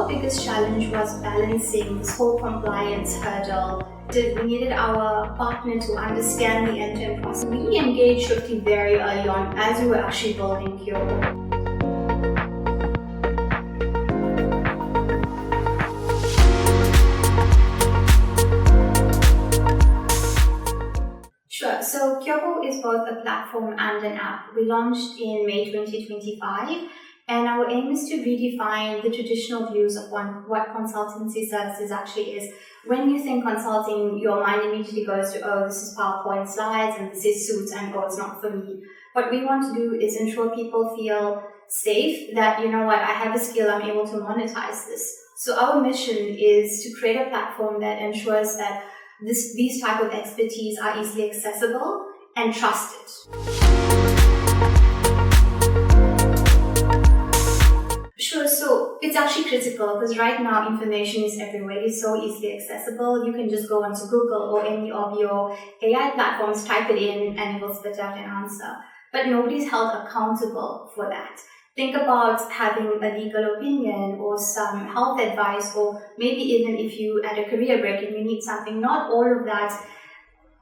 our biggest challenge was balancing this whole compliance hurdle. We needed our partner to understand the end-to-end process. We engaged Shufti very early on as we were actually building Kyoho. Sure. So Kyoho is both a platform and an app. We launched in May 2025, and our aim is to redefine the traditional views of what consultancy services actually is. When you think consulting, your mind immediately goes to, oh, this is PowerPoint slides and this is suits and oh, it's not for me. What we want to do is ensure people feel safe that, you know what, I have a skill, I'm able to monetize this. So our mission is to create a platform that ensures that these type of expertise are easily accessible and trusted. Sure, so it's actually critical because right now information is everywhere. It's so easily accessible. You can just go onto Google or any of your AI platforms, type it in, and it will spit out an answer. But nobody's held accountable for that. Think about having a legal opinion or some health advice, or maybe even if you at a career break and you need something. Not all of that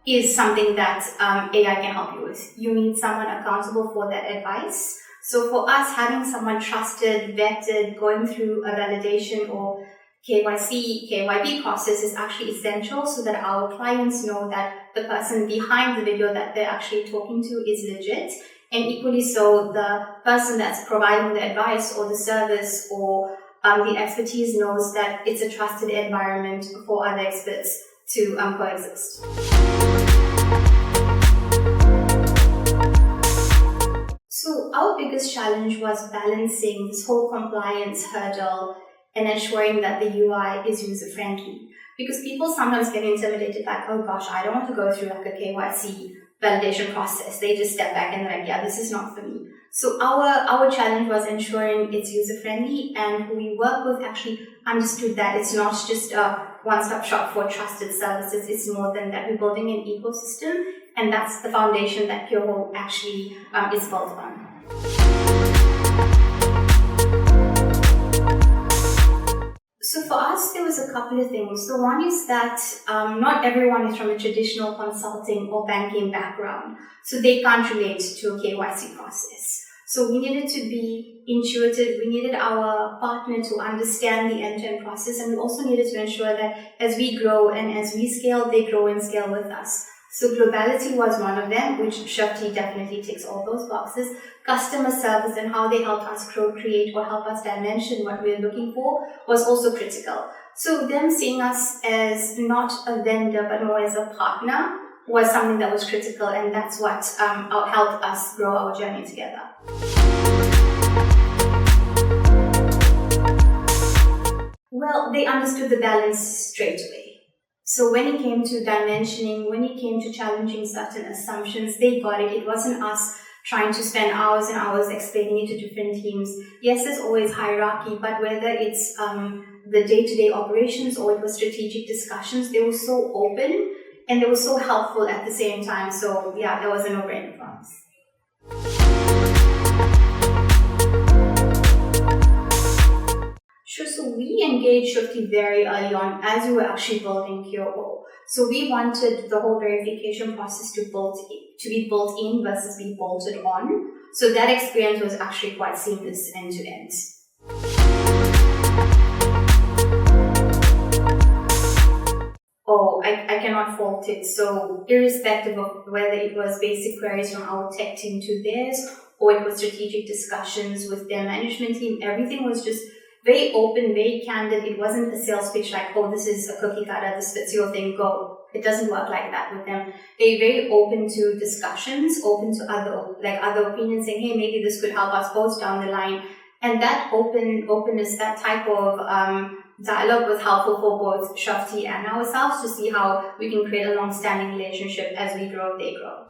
is something that AI can help you with. You need someone accountable for that advice. So for us, having someone trusted, vetted, going through a validation or KYC, KYB process is actually essential so that our clients know that the person behind the video that they're actually talking to is legit. And equally so, the person that's providing the advice or the service or the expertise knows that it's a trusted environment for other experts to coexist. So our biggest challenge was balancing this whole compliance hurdle and ensuring that the UI is user-friendly. Because people sometimes get intimidated, like, oh gosh, I don't want to go through like a KYC validation process. They just step back and they're like, yeah, this is not for me. So our challenge was ensuring it's user-friendly, and who we work with actually understood that it's not just a one-stop shop for trusted services. It's more than that. We're building an ecosystem, and that's the foundation that Kyoho actually is built on. So for us, there was a couple of things. The one is that not everyone is from a traditional consulting or banking background, so they can't relate to a KYC process. So we needed to be intuitive. We needed our partner to understand the end-to-end process, and we also needed to ensure that as we grow and as we scale, they grow and scale with us. So globality was one of them, which Shufti definitely ticks all those boxes. Customer service and how they help us create or help us dimension what we're looking for was also critical. So them seeing us as not a vendor but more as a partner was something that was critical, and that's what helped us grow our journey together. Well, they understood the balance straight away. So when it came to dimensioning, when it came to challenging certain assumptions, they got it. It wasn't us trying to spend hours and hours explaining it to different teams. Yes, there's always hierarchy, but whether it's the day-to-day operations or it was strategic discussions, they were so open and they were so helpful at the same time. So yeah, that was a no-brainer for us. Sure, so we engaged Shufti very early on as we were actually building Kyoho. So we wanted the whole verification process to be built in versus be bolted on. So that experience was actually quite seamless end to end. Oh, I cannot fault it. So irrespective of whether it was basic queries from our tech team to theirs, or it was strategic discussions with their management team, everything was just very open, very candid. It wasn't a sales pitch like, oh, this is a cookie cutter, this fits your thing, go. It doesn't work like that with them. They're very open to discussions, open to other opinions, saying, hey, maybe this could help us both down the line. And that openness, that type of dialogue was helpful for both Shufti and ourselves to see how we can create a long-standing relationship. As we grow, they grow.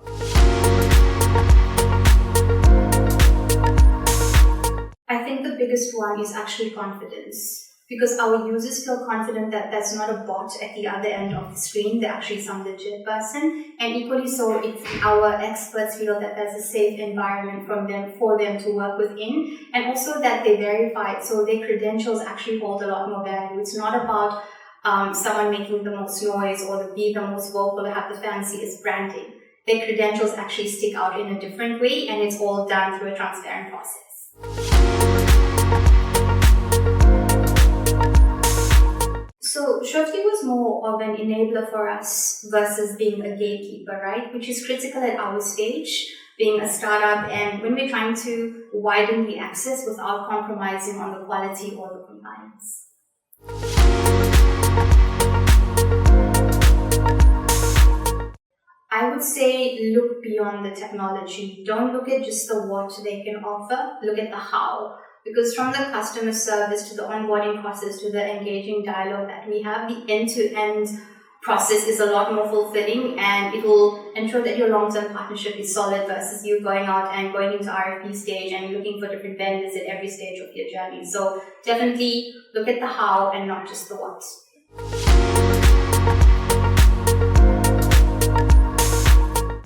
I think the biggest one is actually confidence. because our users feel confident that there's not a bot at the other end of the screen, they're actually some legit person. And equally so, if our experts feel that there's a safe environment for them to work within, and also that they verify it, so their credentials actually hold a lot more value. It's not about someone making the most noise or be the most vocal or have the fanciest branding. Their credentials actually stick out in a different way, and it's all done through a transparent process. So Shufti was more of an enabler for us versus being a gatekeeper, right? Which is critical at our stage, being a startup, and when we're trying to widen the access without compromising on the quality or the compliance. I would say look beyond the technology. Don't look at just the what they can offer, look at the how. Because from the customer service to the onboarding process to the engaging dialogue that we have, the end-to-end process is a lot more fulfilling, and it will ensure that your long-term partnership is solid versus you going out and going into RFP stage and looking for different vendors at every stage of your journey. So definitely look at the how and not just the what.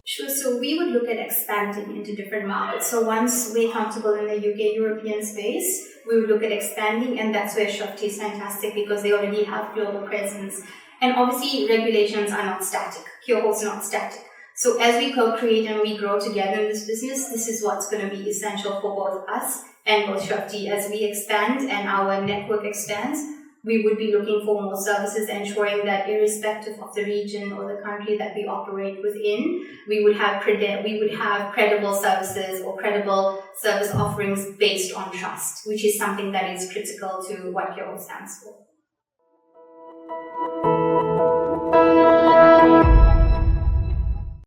Sure, so we would look at expanding into different markets. So once we're comfortable in the UK European space, we would look at expanding, and that's where Shufti is fantastic because they already have global presence. And obviously regulations are not static. Kyoho is not static. So as we co-create and we grow together in this business, this is what's going to be essential for both us and both Shufti. As we expand and our network expands, we would be looking for more services, ensuring that irrespective of the region or the country that we operate within, we would have credible services or credible service offerings based on trust, which is something that is critical to what Kyoho stands for.